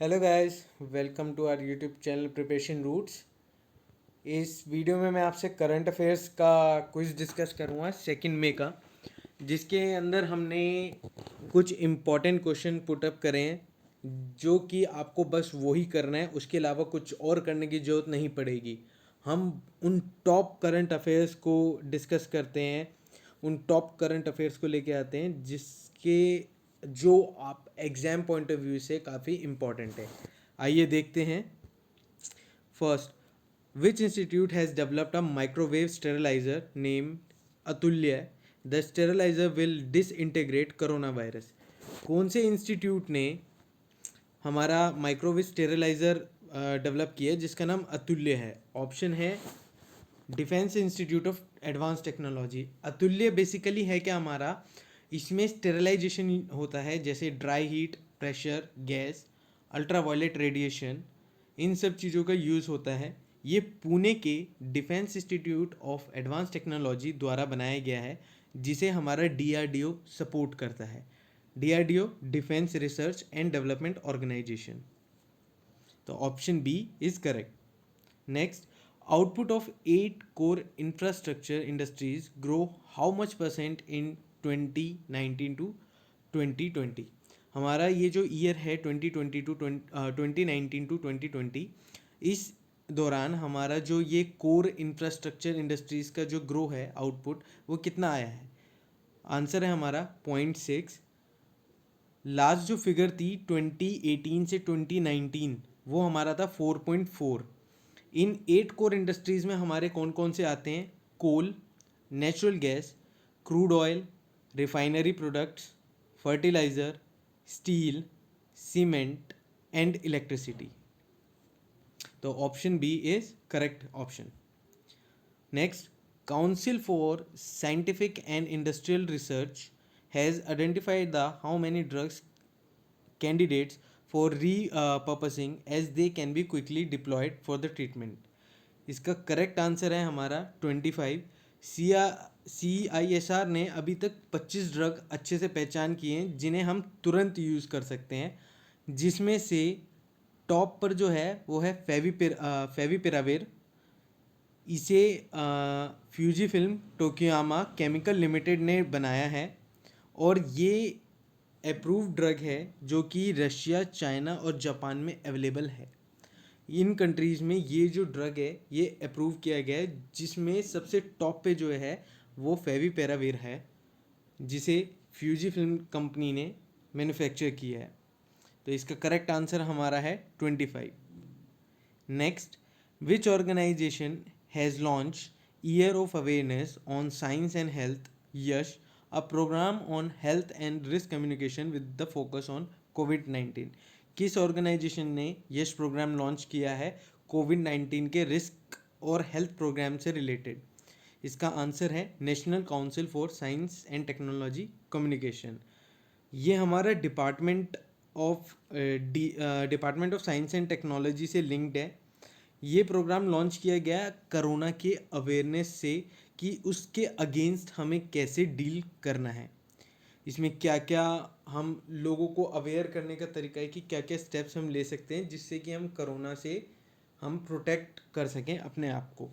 Hello guys, welcome to our YouTube channel Preparation Roots. इस video में मैं आपसे करंट अफेयर्स का क्विज डिस्कस करूँगा 2 मई का, जिसके अंदर हमने कुछ इम्पॉर्टेंट क्वेश्चन पुटअप करे हैं जो कि आपको बस वही करना है, उसके अलावा कुछ और करने की ज़रूरत नहीं पड़ेगी। हम उन टॉप करंट अफेयर्स को डिस्कस करते हैं, उन टॉप करंट अफेयर्स को लेके आते हैं जिसके जो आप एग्ज़ाम पॉइंट ऑफ व्यू से काफ़ी इम्पॉर्टेंट है। आइए देखते हैं। First, which institute has developed a microwave steriliser named Atulya? The steriliser will disintegrate corona virus. कौन से इंस्टीट्यूट ने हमारा माइक्रोवेव स्टेरिलाइजर डेवलप किया जिसका नाम अतुल्य है? ऑप्शन है defence institute of advance technology. Atulya basically है क्या हमारा, इसमें स्टेरिलाइजेशन होता है, जैसे dry heat, pressure, gas, ultraviolet radiation, इन सब चीज़ों का यूज़ होता है। ये पुणे के defence institute of advance technology द्वारा बनाया गया है, जिसे हमारा डीआरडीओ सपोर्ट करता है। DRDO defence research and development organisation. तो option B is correct. Next, output of 8 core infrastructure industries grow how much percent in 2019 to 2020? हमारा ये जो ईयर है 2019 टू 2020, इस दौरान हमारा जो ये कोर इंफ्रास्ट्रक्चर इंडस्ट्रीज का जो ग्रो है आउटपुट, वो कितना आया है? आंसर है हमारा 0.6। लास्ट जो फिगर थी 2018 से 2019, वो हमारा था 4.4। इन 8 कोर इंडस्ट्रीज़ में हमारे कौन कौन से आते हैं? Coal, natural gas, crude oil, refinery products, fertiliser, steel, cement and electricity. तो option B is correct option. Next, council for scientific and industrial research has identified the how many drugs candidates for repurposing as they can be quickly deployed for the treatment? इसका correct answer है हमारा 25। CISR ने अभी तक 25 drug अच्छे से पहचान किए हैं जिन्हें हम तुरंत यूज़ कर सकते हैं, जिसमें से टॉप पर जो है वो है फेविपिराविर। इसे फ्यूजी फिल्म टोक्योयामा केमिकल लिमिटेड ने बनाया है और ये अप्रूव्ड ड्रग है जो कि रशिया, चाइना और जापान में अवेलेबल है। इन कंट्रीज़ में ये जो ड्रग है ये अप्रूव किया गया है, जिसमें सबसे टॉप पे जो है वो फेविपिराविर है, जिसे फ्यूजी फिल्म कंपनी ने मैन्युफैक्चर किया है। तो इसका करेक्ट आंसर हमारा है 25। Next, which organisation has launch year of awareness on science and health YASH, a program on health and risk communication with the focus on कोविड-19? किस ऑर्गेनाइजेशन ने यश प्रोग्राम लॉन्च किया है कोविड-19 के रिस्क और हेल्थ प्रोग्राम से रिलेटेड? इसका answer है national council for science and technology communication. ये हमारा department of science and technology से लिंक्ड है। ये प्रोग्राम लॉन्च किया गया कोरोना के अवेयरनेस से कि उसके अगेंस्ट हमें कैसे डील करना है। इसमें क्या क्या हम लोगों को अवेयर करने का तरीका है कि क्या क्या स्टेप्स हम ले सकते हैं जिससे कि हम कोरोना से हम प्रोटेक्ट कर सकें अपने आप को।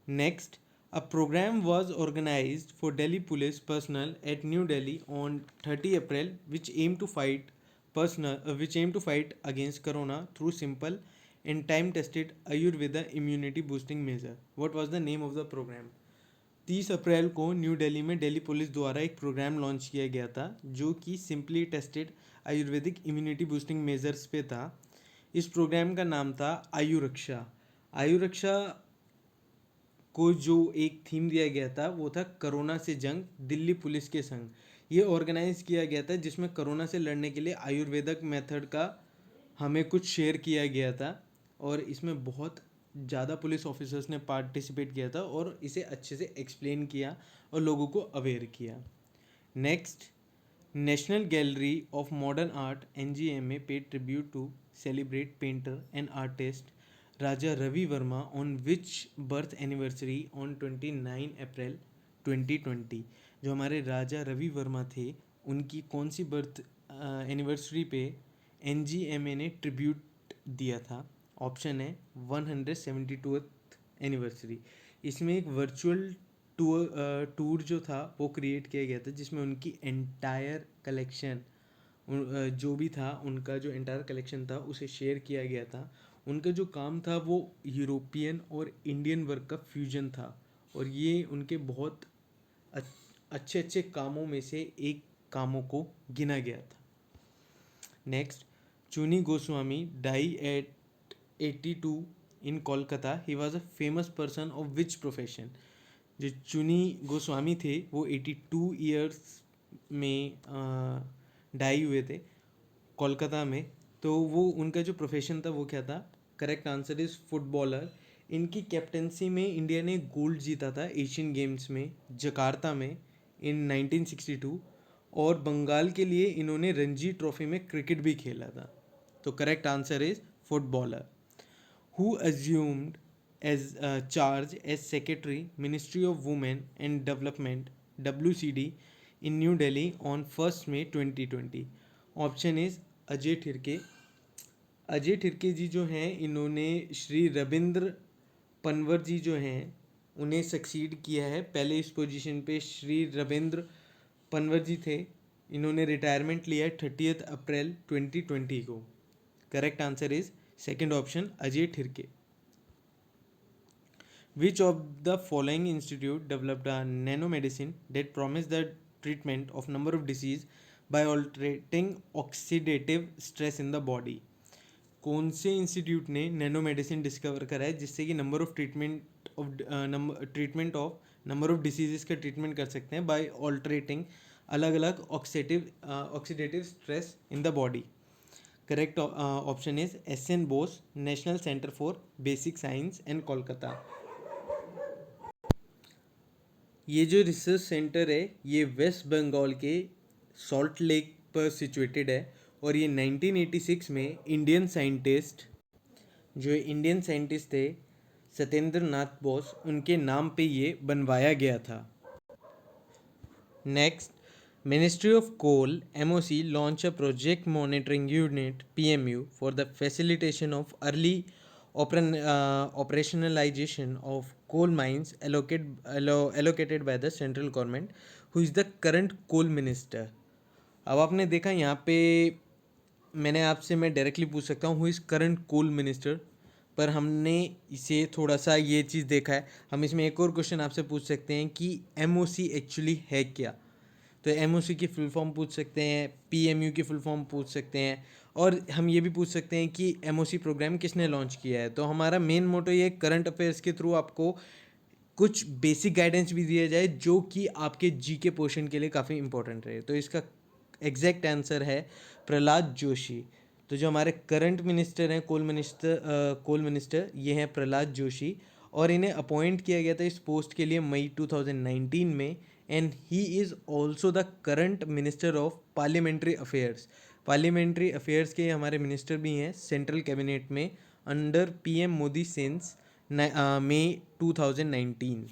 Next, a program was organized for Delhi police personnel at New Delhi on 30 April which aim to fight against corona through simple and time tested Ayurveda immunity boosting measure. What was the name of the program? 30 अप्रैल को new Delhi में Delhi police द्वारा एक programme launch किया गया था जो कि simply tested Ayurvedic immunity boosting measures पे था। इस प्रोग्राम का नाम था आयुरक्षा। आयुरक्षा को जो एक थीम दिया गया था वो था कोरोना से जंग दिल्ली पुलिस के संग। ये ऑर्गेनाइज किया गया था जिसमें कोरोना से लड़ने के लिए आयुर्वेदिक मेथड का हमें कुछ शेयर किया गया था और इसमें बहुत ज़्यादा पुलिस ऑफिसर्स ने पार्टिसिपेट किया था और इसे अच्छे से एक्सप्लेन किया और लोगों को अवेयर किया। Next, national gallery of modern art NGMA paid tribute to celebrate painter and artist Raja Ravi Varma on which birth anniversary on 29 April 2020? जो हमारे राजा रवि वर्मा थे उनकी कौन सी बर्थ एनिवर्सरी पे NGMA ने ट्रिब्यूट दिया था? ऑप्शन है 172th एनिवर्सरी। इसमें एक वर्चुअल टूर जो था वो क्रिएट किया गया था, जिसमें उनकी एंटायर कलेक्शन, जो भी था उनका जो एंटायर कलेक्शन था उसे शेयर किया गया था। उनका जो काम था वो यूरोपियन और इंडियन वर्क का फ्यूजन था, और ये उनके बहुत अच्छे अच्छे कामों में से एक कामों को गिना गया था। Next, Chuni Goswami die at 82 in Kolkata. He was a famous person of which profession? जो चुनी गोस्वामी थे वो 82 ईयर्स में डाई हुए थे कोलकाता में। तो वो उनका जो प्रोफेशन था वो क्या था? Correct answer is footballer. इनकी कैप्टनसी में इंडिया ने गोल्ड जीता था एशियन गेम्स में जकार्ता में इन 1962, और बंगाल के लिए इन्होंने रणजी ट्रॉफी में क्रिकेट भी खेला था। तो correct answer is footballer. Who assumed as charge as Secretary, Ministry of Women and Development (WCD) in New Delhi on 1st May 2020? Option is Ajay Tirkey. Ajay Tirkey ji जो हैं इन्होंने श्री रविंद्र पनवर जी जो हैं उन्हें सक्सीड किया है। पहले इस पोजीशन पे श्री रविंद्र पनवर जी थे, इन्होंने रिटायरमेंट लिया है 30 अप्रैल 2020 को। Correct answer is second option Ajay Tirkey. Which of the following institute developed a nanomedicine that promised the treatment of number of disease by altering oxidative stress in the body? कौन से इंस्टीट्यूट ने नैनो मेडिसिन डिस्कवर करा है जिससे कि number of number of diseases का treatment कर सकते हैं बाय ऑल्टरेटिंग अलग अलग oxidative stress in the body? Correct option is SN Bose, national centre for basic science and Kolkata. ये जो रिसर्च सेंटर है ये वेस्ट बंगाल के सॉल्ट लेक पर सिचुएटेड है, और ये 1986 में इंडियन साइंटिस्ट थे सत्येंद्र नाथ बोस, उनके नाम पे ये बनवाया गया था। Next, Ministry of Coal MOC launched a project monitoring unit PMU for the facilitation of early operationalization of coal mines allocated by the central government. Who is the current coal minister? अब आपने देखा यहाँ पे मैंने आपसे मैं directly पूछ सकता हूँ who is current coal minister, पर हमने इसे थोड़ा सा ये चीज़ देखा है। हम इसमें एक और क्वेश्चन आपसे पूछ सकते हैं कि MOC एक्चुअली है क्या? तो MOC की फुल फॉर्म पूछ सकते हैं, PMU की फुल फॉर्म पूछ सकते हैं, और हम ये भी पूछ सकते हैं कि MOC प्रोग्राम किसने लॉन्च किया है। तो हमारा मेन मोटो ये करंट अफेयर्स के थ्रू आपको कुछ बेसिक गाइडेंस भी दिया जाए जो कि आपके GK पोर्शन के लिए काफ़ी इंपॉर्टेंट रहे। तो इसका एग्जैक्ट आंसर है प्रहलाद जोशी। तो जो हमारे करंट मिनिस्टर हैं कोल मिनिस्टर ये हैं प्रहलाद जोशी, और इन्हें अपॉइंट किया गया था इस पोस्ट के लिए मई 2019 में, and he is also the current minister of parliamentary affairs के हमारे मिनिस्टर भी हैं सेंट्रल कैबिनेट में under PM Modi since May 2019.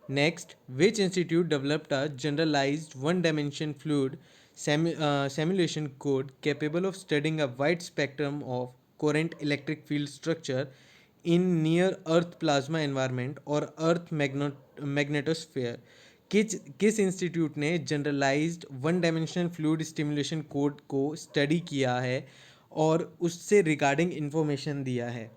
Next, which institute developed a generalized one-dimension fluid simulation code capable of studying a wide spectrum of coherent electric field structure in near-Earth plasma environment or Earth magnetosphere? किस institute ने generalised one dimensional fluid stimulation code को study किया है और उससे regarding information दिया है?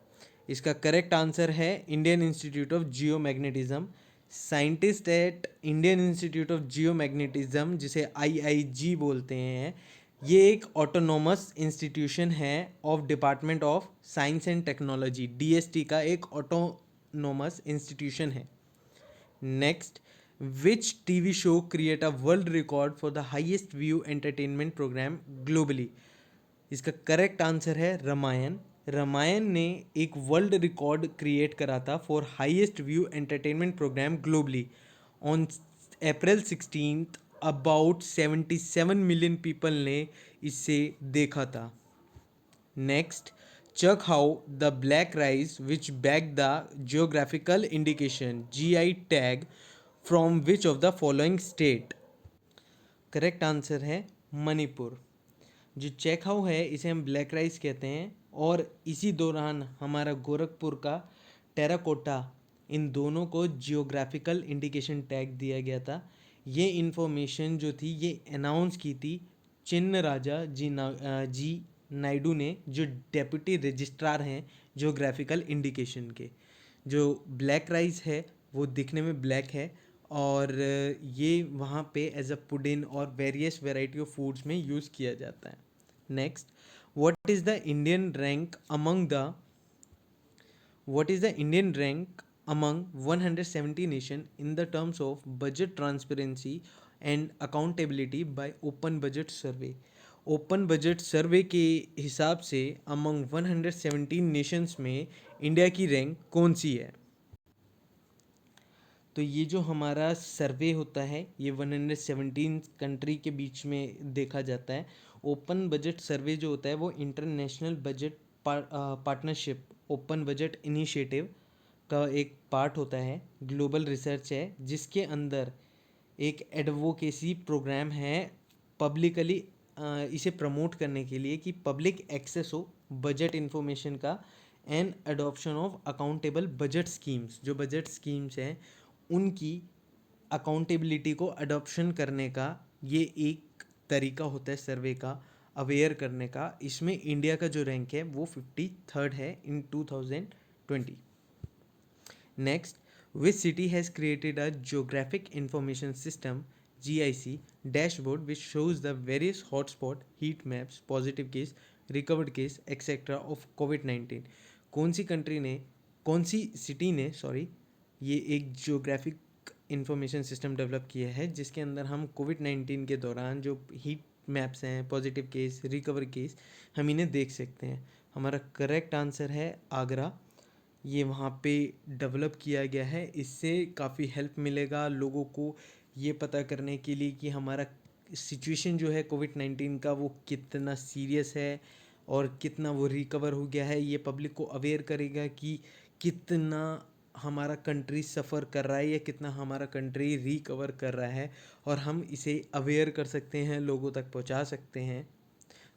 इसका करेक्ट आंसर है Indian institute of geomagnetism. Scientist at Indian institute of geomagnetism, जिसे IIG बोलते हैं, ये एक ऑटोनोमस इंस्टीट्यूशन है of department of science and technology, DST का एक ऑटोनोमस इंस्टीट्यूशन है। Next, which TV show create a world record for the highest view entertainment program globally? इसका करेक्ट आंसर है रामायण। रामायण ने एक वर्ल्ड रिकॉर्ड क्रिएट करा था for highest view entertainment program globally on April 16th। About 77 million people ने इसे देखा था। Next, check how the black rice which bag the geographical indication GI tag from which of the following state? Correct answer है मणिपुर। जो चेखाव है इसे हम black rice कहते हैं, और इसी दौरान हमारा गोरखपुर का टेराकोटा, इन दोनों को जियोग्राफिकल इंडिकेशन टैग दिया गया था। ये इन्फॉर्मेशन जो थी ये अनाउंस की थी चिन्न राजा जी नायडू ने, जो डेप्यूटी रजिस्ट्रार हैं जियोग्राफिकल इंडिकेशन के। जो ब्लैक राइस है वो दिखने में ब्लैक है, और ये वहाँ पे एज अ पुडिन और वेरियस वेराइटी ऑफ फूड्स में यूज़ किया जाता है। Next, what is the Indian rank among the what is the Indian rank among 170 nations in the terms of budget transparency and accountability by Open Budget Survey? Open budget survey के हिसाब से among 117 nations में India की rank कौन सी है? तो ये जो हमारा सर्वे होता है ये 117 कंट्री के बीच में देखा जाता है। ओपन बजट सर्वे जो होता है वो international budget partnership open budget initiative का एक पार्ट होता है, ग्लोबल रिसर्च है जिसके अंदर एक एडवोकेसी प्रोग्राम है पब्लिकली इसे प्रमोट करने के लिए कि पब्लिक एक्सेस हो बजट इन्फॉर्मेशन का, and adoption of accountable budget schemes, जो बजट स्कीम्स हैं उनकी अकाउंटेबिलिटी को अडॉप्शन करने का ये एक तरीका होता है सर्वे का, अवेयर करने का। इसमें इंडिया का जो रैंक है वो 53rd है in 2020। Next, which city has created a geographic information system GIC dashboard which shows the various hotspot, heat maps, positive case, recovered case etcetera of कोविड-19? कौन सी कंट्री ने, कौन सी सिटी ने ये एक जियोग्राफिक इंफॉर्मेशन सिस्टम डेवलप किया है जिसके अंदर हम कोविड-19 के दौरान जो हीट मैप्स हैं, पॉजिटिव केस, रिकवर केस, हम इन्हें देख सकते हैं? हमारा करेक्ट आंसर है आगरा। ये वहाँ पे डेवलप किया गया है। इससे काफ़ी हेल्प मिलेगा लोगों को ये पता करने के लिए कि हमारा सिचुएशन जो है कोविड-19 का वो कितना सीरियस है और कितना वो रिकवर हो गया है। ये पब्लिक को अवेयर करेगा कि कितना हमारा कंट्री सफ़र कर रहा है या कितना हमारा कंट्री रिकवर कर रहा है, और हम इसे अवेयर कर सकते हैं, लोगों तक पहुंचा सकते हैं।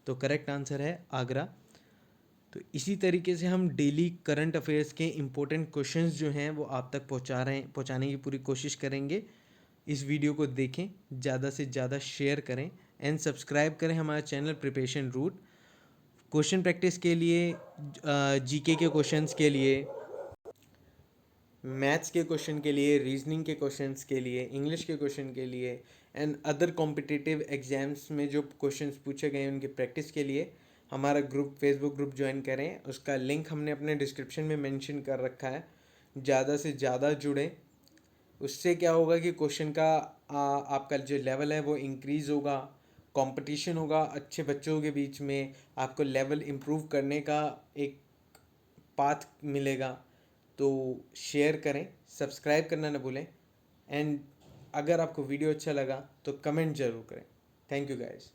तो करेक्ट आंसर है आगरा। तो इसी तरीके से हम डेली करंट अफेयर्स के इम्पोर्टेंट क्वेश्चंस जो हैं वो आप तक पहुंचाने की पूरी कोशिश करेंगे। इस वीडियो को देखें, ज़्यादा से ज़्यादा शेयर करें एंड सब्सक्राइब करें हमारा channel Preparation Root. Question practice के लिए, जीके के क्वेश्चंस के लिए, मैथ्स के क्वेश्चन के लिए, रीजनिंग के क्वेश्चंस के लिए, इंग्लिश के क्वेश्चन के लिए, एंड अदर कॉम्पिटिटिव एग्जाम्स में जो क्वेश्चंस पूछे गए उनकी प्रैक्टिस के लिए हमारा ग्रुप, फेसबुक ग्रुप ज्वाइन करें। उसका लिंक हमने अपने डिस्क्रिप्शन में मेंशन कर रखा है। ज़्यादा से ज़्यादा जुड़ें। उससे क्या होगा कि क्वेश्चन का आपका जो लेवल है वो इंक्रीज़ होगा, कंपटीशन होगा अच्छे बच्चों के बीच में, आपको लेवल इम्प्रूव करने का एक पाथ मिलेगा। तो शेयर करें, सब्सक्राइब करना ना भूलें, एंड अगर आपको वीडियो अच्छा लगा तो कमेंट ज़रूर करें। Thank you guys.